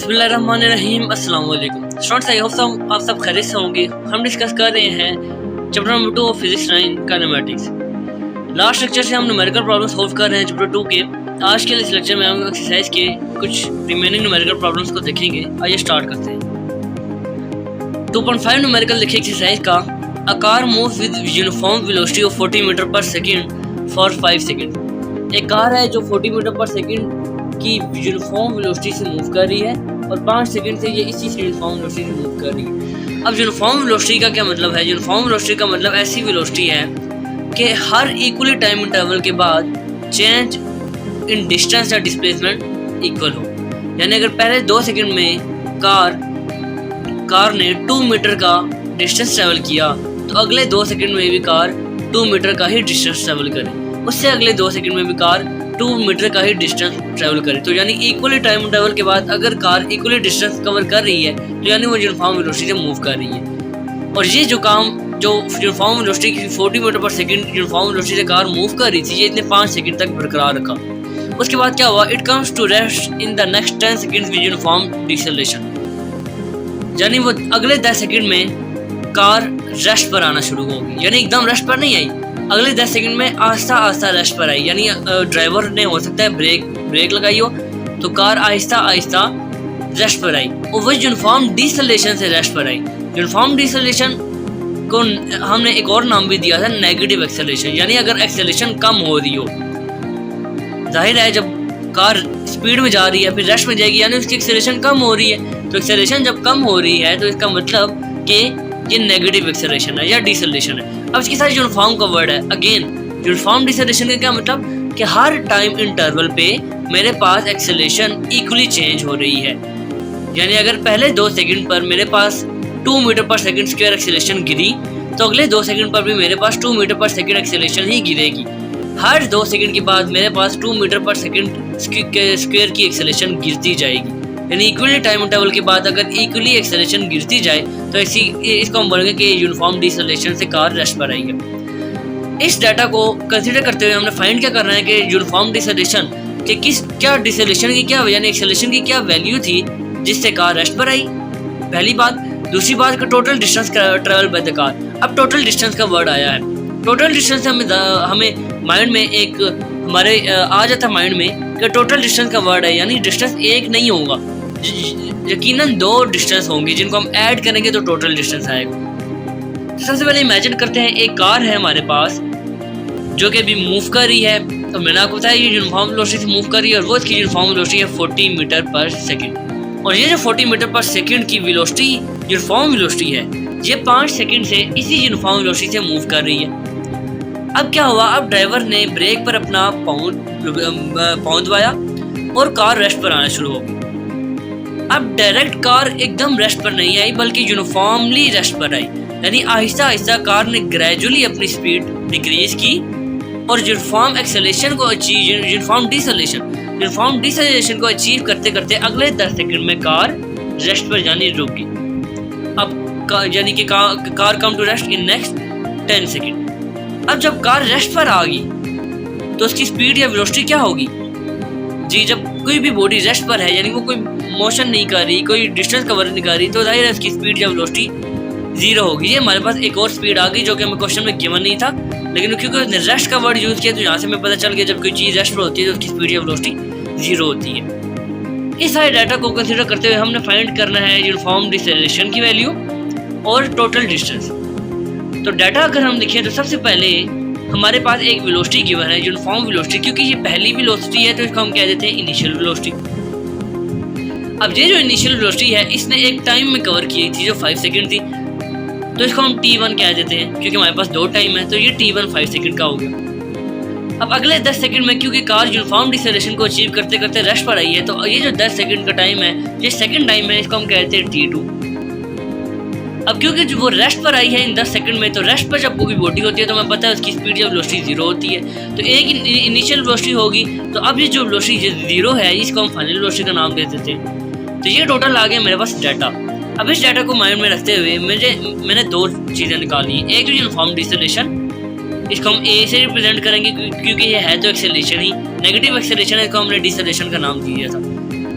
बिस्मिल्लाहिर्रहमानिर्रहीम अस्सलाम वालेकुम स्टूडेंट्स। आई होप आप सब खैरियत से होंगे। हम डिस्कस कर रहे हैं chapter number 2 of physics 9 kinematics. Last lecture से हम न्यूमेरिकल प्रॉब्लम सॉल्व कर रहे हैं चैप्टर 2 के। आज के इस लेक्चर में हम एक्सरसाइज के कुछ रिमेनिंग न्यूमेरिकल प्रॉब्लम्स को देखेंगे। आइए स्टार्ट करते हैं। 2.5 न्यूमेरिकल देखिए एक्सरसाइज का। A car moves with uniform velocity of 40 metre per second for 5 second. एक कार है जो 40 मीटर पर सेकंड की यूनिफॉर्म वेलोसिटी से मूव कर रही है और 5 सेकंड से ये इसी यूनिफॉर्म वेलोसिटी से मूव कर रही है। अब यूनिफॉर्म वेलोसिटी का क्या मतलब है? यूनिफॉर्म वेलोसिटी का मतलब ऐसी वेलोसिटी है कि हर इक्वली टाइम इंटरवल के बाद चेंज इन डिस्टेंस या डिस्प्लेसमेंट इक्वल हो। यानी अगर पहले 2 सेकंड में कार ने 2 मीटर का डिस्टेंस ट्रेवल किया तो अगले 2 सेकंड में भी कार 2 मीटर का ही डिस्टेंस ट्रेवल करे। उससे अगले 2 सेकंड में भी कार 2 मीटर का ही डिस्टेंस ट्रेवल करे। तो यानी इक्वली टाइम इंटरवल के बाद अगर कार इक्वली डिस्टेंस कवर कर रही है तो यानी वो यूनिफॉर्म वेलोसिटी से मूव कर रही है। और ये जो यूनिफॉर्म वेलोसिटी की 40 metre per second uniform velocity से कार मूव कर रही थी, ये इतने 5 सेकंड तक बरकरार रखा। उसके बाद क्या हुआ? It comes to rest in the next 10 seconds with uniform deceleration. यानी वो अगले 10 सेकंड में कार रेस्ट पर आना शुरू होगी। यानी एकदम रेस्ट पर नहीं आई, अगले 10 सेकंड में आहिस्ता आहिस्ता रेस्ट पर आई। यानी ड्राइवर ने हो सकता है ब्रेक लगाई हो तो कार आहिस्ता आहिस्ता रेस्ट पर आई और वही यूनिफॉर्म डिसेलेरेशन से रेस्ट पर आई। यूनिफॉर्म डिसेलेरेशन को हमने एक और नाम भी दिया था, नेगेटिव एक्सेलरेशन। यानी अगर एक्सेलरेशन कम हो रही हो, जाहिर है जब कार स्पीड में जा रही है फिर रेस्ट में जाएगी, यानी उसकी एक्सेलरेशन कम हो रही है। तो एक्सेलरेशन जब कम हो रही है तो इसका मतलब कि ये नेगेटिव एक्सेलरेशन है या डिसेलेरेशन है। अब इसके साथ यूनिफॉर्म का वर्ड है अगेन। यूनिफॉर्म डिसेलेरेशन का क्या मतलब कि हर टाइम इंटरवल पे मेरे पास एक्सेलरेशन इक्वली चेंज हो रही है। यानी अगर पहले 2 सेकंड पर मेरे पास 2 metre per second square acceleration गिरी तो अगले 2 सेकंड पर भी मेरे पास 2 मीटर पर सेकंड एक्सेलरेशन ही गिरेगी। हर 2 सेकंड के बाद मेरे पास 2 मीटर पर सेकंड स्क्वायर की एक्सेलरेशन गिरती जाएगी। यानी इक्वली टाइम इंटरवल के बाद अगर इक्वली एक्सेलरेशन गिरती जाए तो इसको हम बोलेंगे कि यूनिफॉर्म डिसेलेरेशन से कार रेस्ट पर आई है। इस डाटा को कंसीडर करते हुए हमने फाइंड क्या करना है कि यूनिफॉर्म डिसेलेरेशन के क्या डिसेलेरेशन की क्या यानी एक्सेलरेशन की क्या वैल्यू थी जिससे कार रेस्ट पर आई, पहली बात। दूसरी बात का total distance travel by the car. अब टोटल डिस्टेंस का वर्ड आया है। टोटल डिस्टेंस हमें माइंड में एक हमारे आ जाता माइंड में कि टोटल डिस्टेंस का वर्ड है, यानी डिस्टेंस एक नहीं होगा, यकीनन 2 डिस्टेंस होंगे जिनको हम ऐड करेंगे तो टोटल डिस्टेंस आएगा। तो सबसे पहले इमेजिन करते हैं एक कार है हमारे पास जो कि अभी मूव कर रही है। तो मैंने आपको बताया ये यूनिफॉर्म वेलोसिटी से मूव कर रही है और वो इसकी यूनिफॉर्म वेलोसिटी है 40 मीटर पर सेकंड। और ये जो 40 मीटर पर सेकंड की वेलोसिटी यूनिफॉर्म वेलोसिटी है, ये 5 सेकंड से इसी यूनिफॉर्म वेलोसिटी से मूव कर रही है। अब क्या हुआ? अब ड्राइवर ने ब्रेक पर अपना पाँव दबाया और कार रेस्ट पर आना शुरू हो गई। अब डायरेक्ट कार एकदम रेस्ट पर नहीं आई बल्कि यूनिफॉर्मली रेस्ट पर आई। यानी आहिस्ता आहिस्ता कार ने ग्रेजुअली अपनी स्पीड डिक्रीज की और यूनिफॉर्म डिसेलेरेशन को अचीव करते करते अगले 10 सेकंड में कार रेस्ट पर जानी रुक गई। अब यानी कि car come to rest in next 10 second. अब जब कार रेस्ट पर आ गई तो उसकी स्पीड या वेलोसिटी क्या होगी जी? जब कोई भी बॉडी रेस्ट पर है यानी वो कोई मोशन नहीं कर रही, कोई डिस्टेंस कवर नहीं कर रही, तो जाहिर है उसकी स्पीड या वेलोसिटी 0 होगी। ये हमारे पास एक और स्पीड आ गई जो कि हमें क्वेश्चन में गिवन नहीं था, लेकिन क्योंकि उसने रेस्ट का वर्ड यूज किया तो यहाँ से हमें पता चल गया जब कोई चीज़ रेस्ट पर होती है तो उसकी स्पीड या वेलोसिटी 0 होती है। इस सारे डाटा को कंसिडर करते हुए हमने फाइंड करना है यूनिफॉर्म डिसेलेरेशन की वैल्यू और टोटल डिस्टेंस। तो डाटा अगर हम देखें तो सबसे पहले हमारे पास एक वेलोसिटी गिवन है, यूनिफॉर्म वेलोसिटी। क्योंकि ये पहली वेलोसिटी है तो इसको हम कह देते हैं इनिशियल वेलोसिटी। अब ये जो इनिशियल वेलोसिटी है इसने एक टाइम में कवर की थी जो 5 सेकंड थी, तो इसको हम T1 कह देते हैं क्योंकि हमारे पास 2 टाइम है तो ये T1 5 सेकंड का हो गया। अब अगले 10 सेकंड में क्योंकि कार यूनिफॉर्म डिसेलेरेशन को अचीव करते करते रेस्ट पर आई है तो ये जो 10 सेकंड का टाइम है ये सेकंड टाइम है, इसको हम कहते हैं T2। अब क्योंकि वो रेस्ट पर आई है इन 10 सेकंड में, तो रेस्ट पर जब कोई बॉडी होती है तो हमें पता है उसकी स्पीड या वेलोसिटी 0 होती है। तो एक इनिशियल वेलोसिटी होगी, तो अब ये जो वेलोसिटी 0 है इसको हम फाइनल वेलोसिटी का नाम दे देते हैं। तो ये टोटल आ गया मेरे पास डाटा। अब इस डाटा को माइंड में रखते हुए मैंने 2 चीज़ें निकाली। एक तो यूनिफॉर्म डिसेलेरेशन, इसको हम ए से रिप्रेजेंट करेंगे क्योंकि ये है तो एक्सेलरेशन ही, नेगेटिव एक्सेलरेशन है, इसको हमने डिसेलेरेशन का नाम दिया था।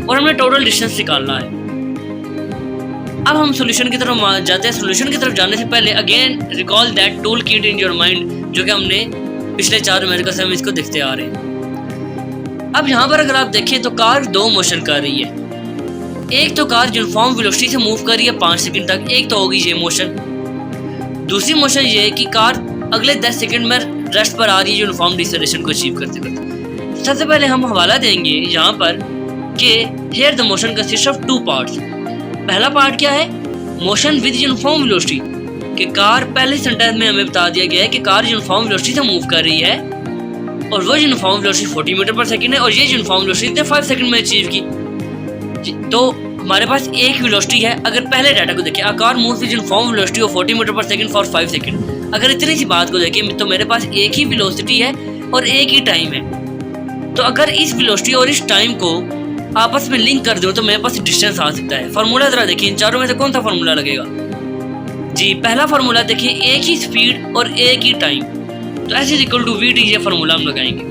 और हमें टोटल डिस्टेंस निकालना है। अब हम सॉल्यूशन की तरफ जाते हैं। सॉल्यूशन की तरफ जाने से पहले again recall that tool kit in your mind, जो कि हमने पिछले 4 अमेरिका से हम इसको देखते आ रहे हैं। अब यहाँ पर अगर आप देखें तो कार 2 मोशन कर रही है। एक तो कार यूनिफॉर्म वेलोसिटी से मूव कर रही है 5 सेकंड तक, एक तो होगी ये मोशन। दूसरी मोशन ये है कि कार अगले 10 सेकंड में रेस्ट पर आ रही है यूनिफॉर्म डिसेलेरेशन को अचीव करते करते। सबसे पहले हम हवाला देंगे यहाँ पर कि here the motion consist of 2 parts. पहला पार्ट क्या है, मोशन विद यूनिफॉर्म वेलोसिटी, कि कार पहले सेंटेंस में हमें बता दिया गया है कि कार यूनिफॉर्म वेलोसिटी से मूव कर रही है और वो uniform velocity 40 metre per second है और ये यूनिफॉर्म वेलोसिटी 5 सेकंड में अचीव की। तो हमारे पास एक वेलोसिटी है। अगर पहले डाटा को देखें, a car moves with uniform velocity of 40 metre per second for 5 second. अगर इतनी सी बात को देखें तो मेरे पास एक ही वेलोसिटी है और एक ही टाइम है। तो अगर इस वेलोसिटी और इस टाइम को आपस में लिंक कर दूं तो मेरे पास डिस्टेंस आ सकता है। फार्मूला जरा देखिए, इन चारों में से कौन सा फार्मूला लगेगा? जी, पहला फार्मूला देखिए, एक ही स्पीड और एक ही टाइम, तो S is equal to V T, ये फार्मूला हम लगाएंगे।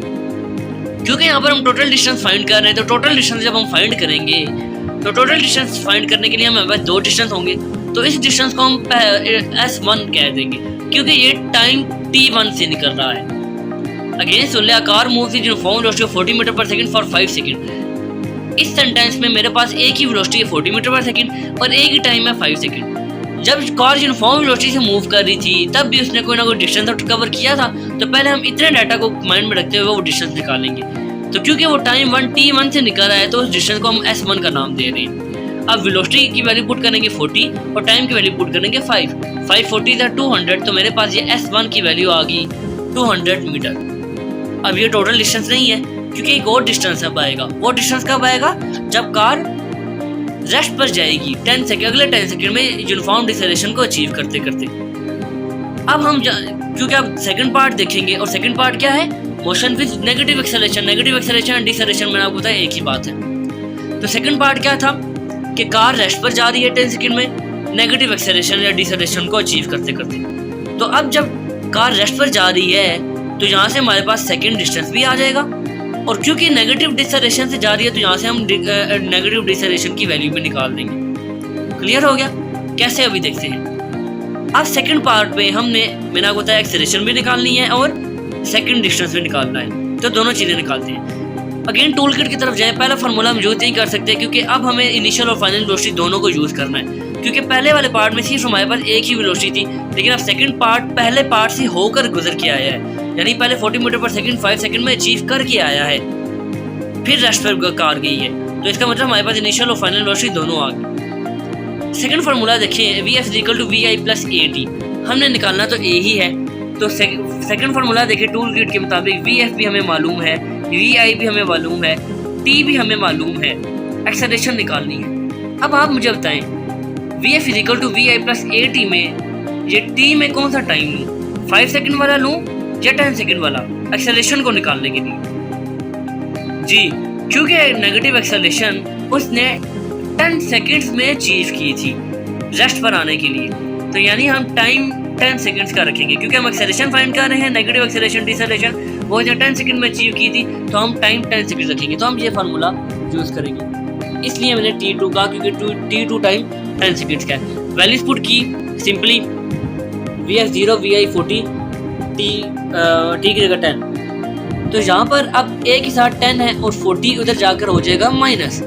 क्योंकि यहाँ पर हम टोटल डिस्टेंस फाइंड कर रहे हैं, तो टोटल डिस्टेंस जब हम फाइंड करेंगे तो टोटल डिस्टेंस फाइंड करने के लिए हमारे पास 2 डिस्टेंस होंगे। तो इस डिस्टेंस को हम S1 कह देंगे क्योंकि ये टाइम T1 से निकल रहा है। अगेन सुन ले, a car moves with uniform velocity of 40 metre per second for 5 second. इस सेंटेंस में मेरे पास एक ही वेलोसिटी है 40 मीटर पर सेकंड और एक ही टाइम है 5 सेकंड। जब कार यूनिफॉर्म वेलोसिटी से मूव कर रही थी तब भी उसने कोई ना कोई डिस्टेंस कवर किया था। तो पहले हम इतने डाटा को माइंड में रखते हुए वो डिस्टेंस निकालेंगे। तो क्योंकि वो टाइम 1T1 से निकल रहा है तो उस डिस्टेंस को हम S1 का नाम दे रहे हैं। अब वेलोसिटी की वैल्यू पुट करेंगे 40 और टाइम की वैल्यू पुट करेंगे 5। 5 40 था 200, तो मेरे पास ये S1 की वैल्यू आ गई 200 मीटर। अब ये टोटल डिस्टेंस नहीं है क्योंकि एक और डिस्टेंस अब आएगा। वो डिस्टेंस कब आएगा? जब कार रेस्ट पर जाएगी 10 सेकंड, अगले 10 सेकंड में यूनिफॉर्म डिसेलेरेशन को अचीव करते करते। अब हम क्योंकि अब सेकंड पार्ट देखेंगे और सेकंड पार्ट क्या है, motion with negative acceleration. Negative acceleration and deceleration मैंने आपको बताया एक ही बात है। तो सेकंड पार्ट क्या था कि कार रेस्ट पर जा रही है 10 सेकंड में नेगेटिव एक्सेलरेशन या डिसेलेरेशन को अचीव करते करते। तो अब जब कार रेस्ट पर जा रही है तो यहाँ से हमारे पास सेकंड डिस्टेंस भी आ जाएगा और क्योंकि नेगेटिव डिसेलेरेशन से जा रही है तो यहाँ से हम नेगेटिव डिसेलेरेशन की वैल्यू भी निकाल देंगे। क्लियर हो गया? कैसे अभी देखते हैं। अब सेकंड पार्ट में मैंने आपको बताया एक्सेलरेशन भी निकालनी है और सेकंड डिस्टेंस भी निकालना है, तो दोनों चीज़ें निकालते हैं। अगेन टूल किट की तरफ जाए। पहला फार्मूला हम यूज़ नहीं कर सकते क्योंकि अब हमें इनिशियल और फाइनल वेलोसिटी दोनों को यूज़ करना है। क्योंकि पहले वाले पार्ट में सिर्फ हमारे पास एक ही वेलोसिटी थी, लेकिन अब सेकंड पार्ट पहले पार्ट से होकर गुजर के आया है। यानी पहले 40 मीटर पर सेकंड 5 सेकंड में अचीव करके आया है, फिर रेस्ट पर कार गई है। तो इसका मतलब हमारे पास इनिशियल और फाइनल वेलोसिटी दोनों आ गई। सेकंड फार्मूला देखिए, Vf equal to Vi plus AT। हमने निकालना तो A ही है, तो सेकंड फार्मूला देखिए टूल किट के मुताबिक Vf भी हमें मालूम है, Vi भी हमें मालूम है, T भी हमें मालूम है, एक्सेलरेशन निकालनी है। अब आप मुझे बताएं Vf equal to Vi plus AT में ये T में कौन सा टाइम लूँ, 5 सेकंड वाला लूँ या 10 सेकंड वाला एक्सेलरेशन को निकालने के लिए? जी, क्योंकि नेगेटिव एक्सेलरेशन उसने 10 सेकंड्स में अचीव की थी रेस्ट पर आने के लिए, तो यानी हम टाइम 10 सेकंड्स का रखेंगे क्योंकि हम एक्सेलरेशन फाइंड कर रहे हैं। नेगेटिव एक्सेलरेशन डिसेलेरेशन वो जो 10 सेकंड में अचीव की थी तो हम टाइम 10 सेकंड रखेंगे। तो हम ये फार्मूला यूज़ करेंगे, इसलिए मैंने T2 कहा क्योंकि T2 टाइम 10 सेकंड्स का है। वैल्यूज पुट की सिंपली Vf 0 Vi 40 T की जगह 10। तो यहाँ पर अब एक ही साथ 10 है और 40 उधर जाकर हो जाएगा माइनस,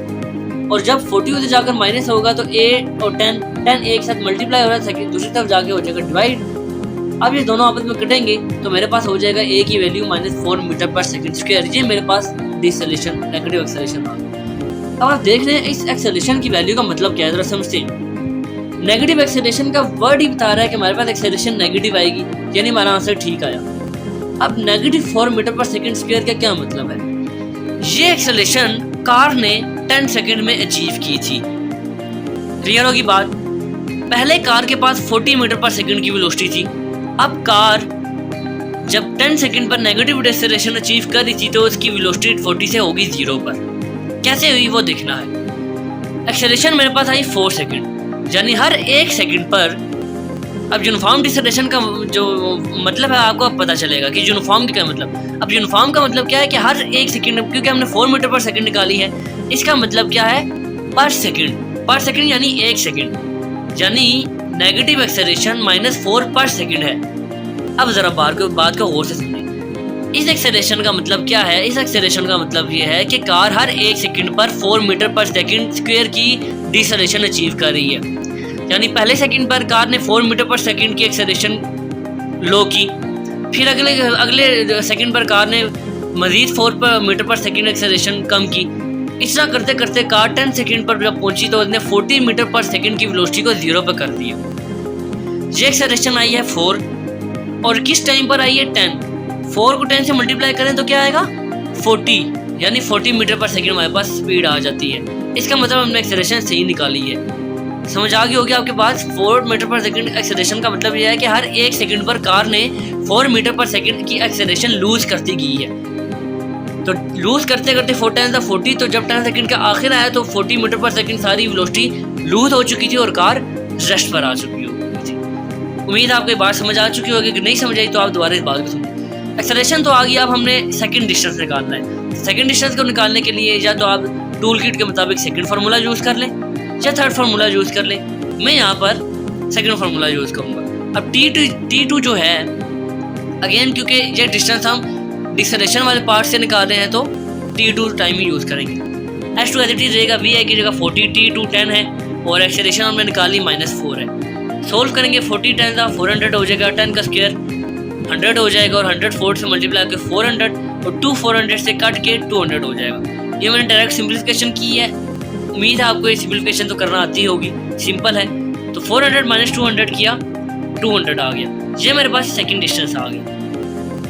और जब 40 उधर जाकर माइनस होगा तो A और 10 एक साथ मल्टीप्लाई हो रहा है, दूसरी तरफ जाके हो जाएगा डिवाइड। अब ये दोनों आपस में कटेंगे तो मेरे पास हो जाएगा A की value -4 metre per second square. ये मेरे पास डिसेलेरेशन नेगेटिव एक्सेलरेशन आ गया। अब आप देख रहे हैं इस एक्सेलरेशन की वैल्यू का मतलब क्या है, जरा समझते हैं। नेगेटिव एक्सेलरेशन का वर्ड ही बता रहा है कि हमारे पास एक्सेलरेशन नेगेटिव आएगी, यानी हमारा आंसर ठीक आया। अब -4 मीटर पर सेकंड स्क्वायर का क्या मतलब है? ये एक्सेलरेशन कार ने 10 सेकंड में अचीव की थी। क्लियर होगी बात? पहले कार के पास 40 मीटर पर सेकंड की वेलोसिटी थी। अब कार जब 10 सेकंड पर नेगेटिव डिसेलेरेशन अचीव कर रही थी तो उसकी वेलोसिटी 40 से होगी 0 पर। कैसे हुई वो देखना है। एक्सेलरेशन मेरे पास आई 4 सेकंड, यानी हर 1 सेकंड पर अब यूनिफॉर्म डिसलेशन का जो मतलब है आपको अब पता चलेगा कि यूनिफॉर्म का क्या मतलब। अब यूनिफॉर्म का मतलब क्या है कि हर एक सेकंड, क्योंकि हमने 4 मीटर पर सेकंड निकाली है, इसका मतलब क्या है पर सेकंड यानी 1 सेकंड, यानी नेगेटिव एक्सेलरेशन -4 पर सेकंड है। अब जरा बात को गौर से सुनिए। इस एक्सेलरेशन का मतलब क्या है? इस एक्सेलरेशन का मतलब ये है कि कार हर 1 सेकंड पर 4 मीटर पर सेकंड स्क्वायर की डिसलेशन अचीव कर रही है। यानी पहले सेकंड पर कार ने 4 मीटर पर सेकंड की एक्सेलरेशन लो की, फिर अगले सेकंड पर कार ने मजीद 4 मीटर पर सेकंड एक्सेलरेशन कम की। इस तरह करते करते कार 10 सेकंड पर जब पहुंची तो उसने 40 मीटर पर सेकंड की वेलोसिटी को 0 पर कर दिया। ये एक्सेलरेशन आई है 4 और किस टाइम पर आई है 10। 4 को 10 से मल्टीप्लाई करें तो क्या आएगा 40, यानी 40 मीटर पर सेकंड हमारे पास स्पीड आ जाती है। इसका मतलब हमने एक्सेलरेशन सही निकाली है। समझ आ गई होगी आपके पास। 4 मीटर पर सेकंड एक्सेलरेशन का मतलब यह है कि हर 1 सेकंड पर कार ने 4 मीटर पर सेकंड की एक्सेलरेशन लूज करती गई है। तो लूज करते करते 4 10 था 40, तो जब 10 सेकंड का आखिर आया तो 40 मीटर पर सेकंड सारी वेलोसिटी लूज हो चुकी थी और कार रेस्ट पर आ चुकी होगी थी। उम्मीद है आपको ये बात समझ आ चुकी होगी। कि नहीं समझ आई तो आप दोबारा इस बात को सुनिए। एक्सेलरेशन तो आ गई, अब हमने सेकंड डिस्टेंस निकालना है। सेकंड डिस्टेंस को निकालने के लिए या तो आप टूल किट के मुताबिक सेकंड फार्मूला यूज़ कर लें या थर्ड फार्मूला यूज़ कर लें। मैं यहाँ पर सेकंड फार्मूला यूज़ करूँगा। अब T2 जो है, अगेन क्योंकि ये डिस्टेंस हम डिसलेशन वाले पार्ट से निकाल रहे हैं तो T2 टाइम ही यूज़ करेंगे। H2 एज इट इज रहेगा, V की जगह 40, T2 10 है और एक्सेलरेशन हमने निकाली -4 है। सोल्व करेंगे 40 10 का 400 हो जाएगा, 10 का स्क्वायर 100 हो जाएगा और 100 4 से मल्टीप्लाई करके 400 और 2 400 से कट के 200 हो जाएगा। ये मैंने डायरेक्ट सिंप्लीफिकेशन की है। उम्मीद है आपको ये सिंप्लीफिकेशन तो करना आती होगी, सिंपल है। तो 400 - 200 किया 200 आ गया। ये मेरे पास सेकंड डिस्टेंस आ गया।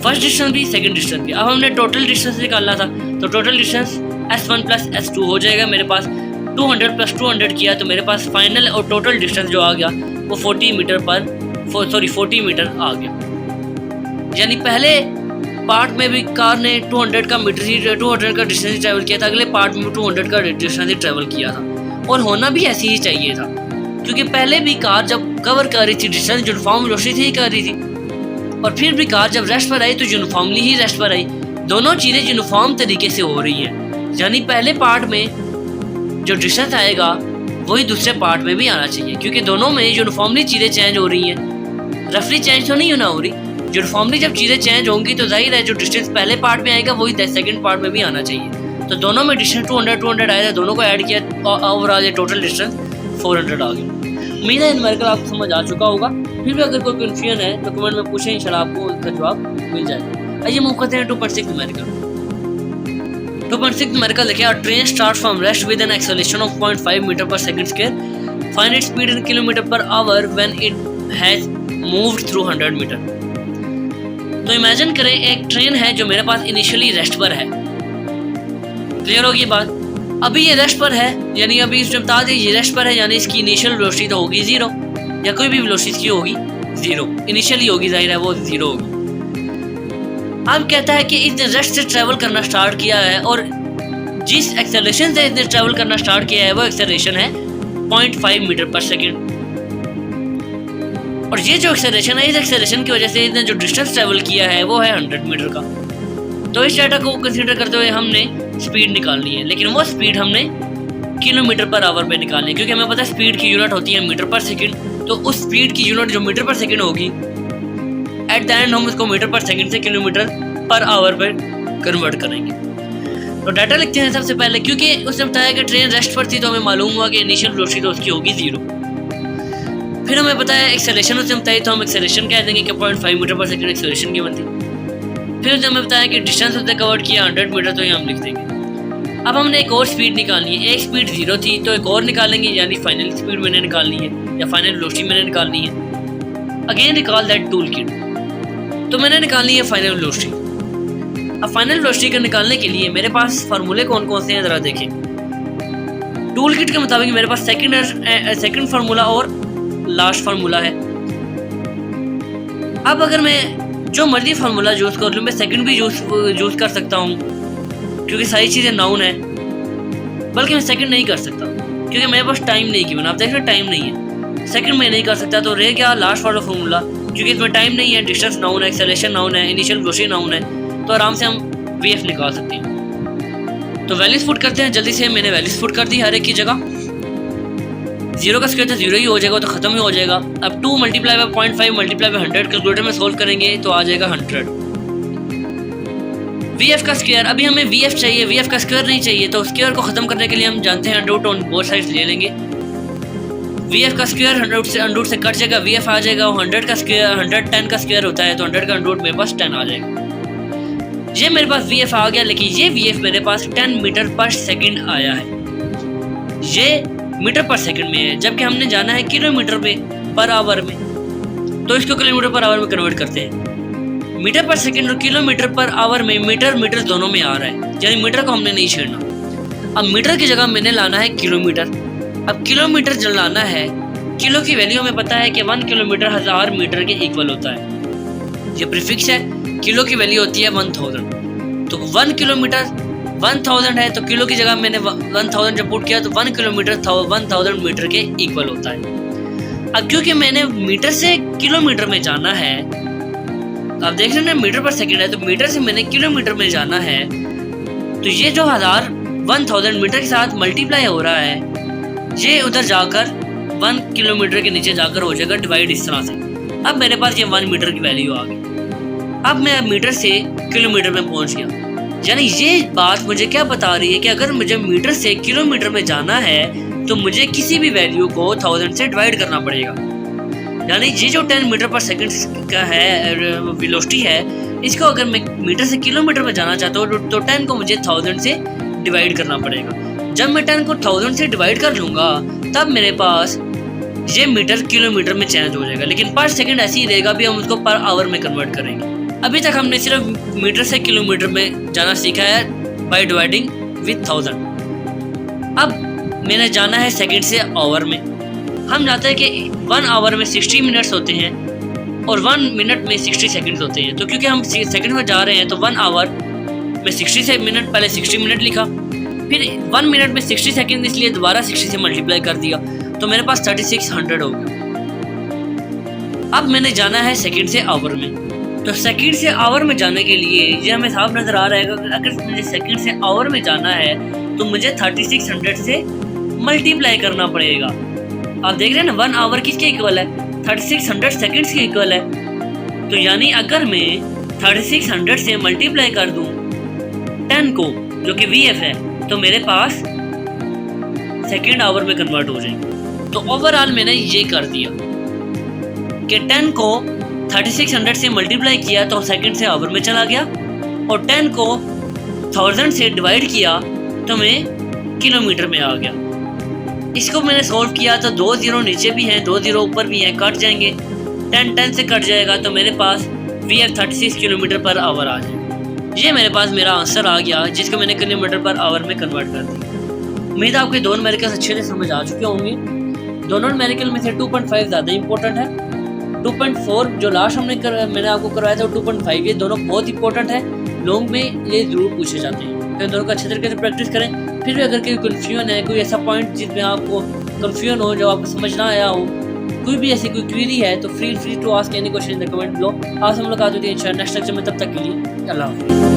फर्स्ट डिस्टेंस भी सेकंड डिस्टेंस भी। अब हमने टोटल डिस्टेंस निकालना था तो टोटल डिस्टेंस S1 + S2 हो जाएगा मेरे पास। 200 + 200 किया तो मेरे पास फाइनल और टोटल डिस्टेंस जो आ गया वो 40 मीटर आ गया। यानी पहले पार्ट में भी कार ने 200 का डिस्टेंस ट्रैवल किया था, अगले पार्ट में 200 का डिस्टेंस ट्रैवल किया था। और होना भी ऐसे ही चाहिए था, क्योंकि पहले भी कार जब कवर कर रही थी डिस्टेंस यूनिफॉर्म वेलोसिटी ही कर रही थी, और फिर भी कार जब रेस्ट पर आई तो यूनिफॉर्मली ही रेस्ट पर आई। दोनों चीज़ें यूनिफॉर्म तरीके से हो रही हैं। यानी पहले पार्ट में जो डिस्टेंस आएगा वही दूसरे पार्ट में भी आना चाहिए, क्योंकि दोनों में यूनिफॉर्मली चीज़ें चेंज हो रही हैं, रफली चेंज तो नहीं होना हो रही। यूनिफॉर्मली जब चीज़ें चेंज होंगी तो जाहिर है जो डिस्टेंस पहले पार्ट में आएगा वही सेकंड पार्ट में भी आना चाहिए। तो दोनों में डिस्टेंस 200 आया था, दोनों को ऐड किया और ओवरऑल ये टोटल डिस्टेंस 400 आ गया। उम्मीद है न्यूमेरिकल आपको समझ आ चुका होगा। फिर भी अगर कोई कन्फ्यूजन है तो कमेंट में पूछें, इंशाल्लाह आपको उसका जवाब मिल जाएगा। आइए मूव करते हैं 2.6 न्यूमेरिकल। 2.6 न्यूमेरिकल देखिए, a train start from rest with an acceleration of 0.5 metre per second square. Find its speed in kilometre per hour when it has moved through 100 metre. तो इमेजिन करें एक ट्रेन है जो मेरे पास initially rest पर है। Clear होगी बात? अभी ये रेस्ट पर है, यानी अभी इसमें बता दें ये रेस्ट पर है, यानी इसकी इनिशियल वेलोसिटी तो होगी 0, या कोई भी वेलोसिटी इसकी होगी 0, इनिशियली होगी, जाहिर है वो 0 होगी। अब कहता है कि इसने रेस्ट से ट्रैवल करना स्टार्ट किया है और जिस एक्सेलरेशन से इसने ट्रैवल करना स्टार्ट किया है वो एक्सेलरेशन है 0.5 मीटर पर सेकेंड। और ये जो एक्सेलरेशन है, इस एक्सेलरेशन की वजह से इसने जो डिस्टेंस ट्रैवल किया है वो है 100 मीटर का। तो इस डाटा को कंसीडर करते हुए हमने स्पीड निकालनी है, लेकिन वो स्पीड हमने किलोमीटर पर आवर पे निकालनी है, क्योंकि हमें पता है स्पीड की यूनिट होती है मीटर पर सेकंड। तो उस स्पीड की यूनिट जो मीटर पर सेकंड होगी, एट द एंड हम उसको मीटर पर सेकंड से किलोमीटर पर आवर पर कन्वर्ट करेंगे। तो डाटा लिखते हैं सबसे पहले, क्योंकि उसने बताया कि ट्रेन रेस्ट पर थी तो हमें मालूम हुआ कि इनिशियल वेलोसिटी तो उसकी होगी 0। फिर हमें पता है एक्सेलरेशन उसने बताई तो हम एक्सेलरेशन कह देंगे कि 0.5 मीटर पर सेकंड एक्सेलरेशन की बनती। फिर उसने हमें बताया कि डिस्टेंस उसने कवर किया 100 मीटर, तो ये हम लिख देंगे। अब हमने एक और स्पीड निकालनी है। एक स्पीड 0 थी तो एक और निकालेंगे, यानी फाइनल स्पीड मैंने निकालनी है या फाइनल वेलोसिटी मैंने निकालनी है। Again recall that tool kit. तो मैंने निकालनी है फाइनल वेलोसिटी। अब फाइनल वेलोसिटी का निकालने के लिए मेरे पास फार्मूले कौन कौन से हैं ज़रा देखें। टूल किट के मुताबिक मेरे पास सेकंड फार्मूला और लास्ट फार्मूला है। अब अगर मैं जो मर्जी फार्मूला यूज़ कर लूँ, मैं सेकंड भी यूज़ कर सकता हूँ क्योंकि सारी चीज़ें नाउन है, बल्कि मैं सेकंड नहीं कर सकता क्योंकि मेरे पास टाइम नहीं गिवन। आप देख रहे टाइम नहीं है, सेकंड में नहीं कर सकता, तो रह गया लास्ट वाला फॉर्मूला। क्योंकि इसमें टाइम नहीं है, डिस्टेंस नाउन है, एक्सेलरेशन नाउन है, इनिशियल वेलोसिटी नाउन है, तो आराम से हम वीएफ निकाल सकते हैं। तो वैल्यूज पुट करते हैं जल्दी से। मैंने वैल्यूज पुट कर दी हर एक की जगह। 0 का स्क्वायर तो 0 ही हो जाएगा, तो खत्म ही हो जाएगा। अब 2 multiply by 0.5 multiply by 100 calculator में सोल्व करेंगे तो आ जाएगा 100। वीएफ का स्क्वायर, अभी हमें वीएफ चाहिए, वीएफ का स्क्वायर नहीं चाहिए, तो स्क्वायर को खत्म करने के लिए हम जानते हैं अंडर ऑन बोथ साइड्स ले लेंगे। वीएफ का स्क्वायर 100 से कट जाएगा, वीएफ आ जाएगा। 100 का स्क्वायर 110 का स्क्वायर होता है, तो 100 का अंडर मेरे पास 10 आ जाएगा। ये मेरे पास वीएफ आ गया, लेकिन ये वीएफ मेरे पास 10 मीटर पर सेकंड आया है। ये मीटर पर सेकंड में है, जबकि हमने जाना है किलोमीटर में पर आवर में, तो इसको किलोमीटर पर आवर में कन्वर्ट करते हैं। मीटर पर सेकंड और किलोमीटर पर आवर में मीटर दोनों में आ रहा है, यानी मीटर को हमने नहीं छेड़ना। अब मीटर की जगह मैंने लाना है किलोमीटर। अब किलोमीटर जो लाना है, किलो की वैल्यू हमें पता है कि 1 किलोमीटर 1000 मीटर के इक्वल होता है। ये प्रीफिक्स है, किलो की वैल्यू होती है 1000, तो 1 किलोमीटर 1000 है, तो किलो की जगह मैंने 1000 जब पुट किया तो 1 किलोमीटर 1000 मीटर के इक्वल होता है। अब क्योंकि मैंने मीटर से किलोमीटर में जाना है, आप देख रहे हैं ना मीटर पर सेकंड है, तो मीटर से मैंने किलोमीटर में जाना है, तो ये जो 1000 मीटर के साथ मल्टीप्लाई हो रहा है, ये उधर जाकर 1 किलोमीटर के नीचे जाकर हो जाएगा डिवाइड इस तरह से। अब मेरे पास ये 1 मीटर की वैल्यू आ गई। अब मैं मीटर से किलोमीटर में पहुंच गया, यानी ये बात मुझे क्या बता रही है कि अगर मुझे मीटर से किलोमीटर में जाना है तो मुझे किसी भी वैल्यू को 1000 से डिवाइड करना पड़ेगा। यानी ये जो 10 मीटर पर सेकंड का है वेलोसिटी है, इसको अगर मैं मीटर से किलोमीटर में जाना चाहता हूँ तो 10 को मुझे 1000 से डिवाइड करना पड़ेगा। जब मैं 10 को 1000 से डिवाइड कर लूँगा तब मेरे पास ये मीटर किलोमीटर में चेंज हो जाएगा, लेकिन पर सेकंड ऐसे ही रहेगा, भी हम उसको पर आवर में कन्वर्ट करेंगे। अभी तक हमने सिर्फ मीटर से किलोमीटर में जाना सीखा है बाय डिवाइडिंग विथ 1000। अब मैंने जाना है सेकंड से आवर में। हम जानते हैं कि 1 आवर में 60 मिनट्स होते हैं और 1 मिनट में 60 सेकंड्स होते हैं, तो क्योंकि हम सेकंड में जा रहे हैं तो 1 आवर में 60 से मिनट, पहले 60 मिनट लिखा, फिर 1 मिनट में 60 सेकंड, इसलिए दोबारा 60 से मल्टीप्लाई कर दिया, तो मेरे पास 3600 हो गया। अब मैंने जाना है सेकंड से आवर में, तो सेकंड से आवर में जाने के लिए ये हमें साफ नजर आ रहा है कि अगर मुझे सेकंड से आवर में जाना है तो मुझे 3600 से मल्टीप्लाई करना पड़ेगा। आप देख रहे हैं ना 1 आवर किसके इक्वल है, 3600 सेकंड्स के इक्वल है। तो यानी अगर मैं 3600 से मल्टीप्लाई कर दूं 10 को, जो कि वीएफ है, तो मेरे पास सेकंड आवर में कन्वर्ट हो जाएंगे। तो ओवरऑल मैंने ये कर दिया कि 10 को 3600 से मल्टीप्लाई किया तो सेकंड से आवर में चला गया, और 10 को 1000 से डिवाइड किया तो मैं किलोमीटर में आ गया। इसको मैंने सॉल्व किया तो 2 जीरो नीचे भी हैं, 2 जीरो ऊपर भी हैं, कट जाएंगे। 10 से कट जाएगा तो मेरे पास वीएफ 36 किलोमीटर पर आवर आ जाएगा। ये मेरे पास मेरा आंसर आ गया, जिसको मैंने किलोमीटर पर आवर में कन्वर्ट कर दिया। उम्मीद है आपके दोनों न्यूमेरिकल्स अच्छे से समझ आ चुके होंगे। दोनों न्यूमेरिकल में से 2.5 ज़्यादा इंपॉर्टेंट है, 2.4 जो लास्ट मैंने आपको करवाया था 2.5, ये दोनों बहुत इंपॉर्टेंट है। लॉन्ग में ये जरूर पूछे जाते हैं, तो इन दोनों को अच्छे तरीके से प्रैक्टिस करें। फिर भी अगर कोई कन्फ्यूजन है, कोई ऐसा पॉइंट जिसमें आपको कन्फ्यूजन हो, जो आपको समझ ना आया हो, कोई भी ऐसी कोई क्वेरी है, तो free to ask any question in the comment below. आज हम लोग आते हैं नेक्स्ट लेक्चर में, तब तक के लिए अल्लाह हाफ़िज़।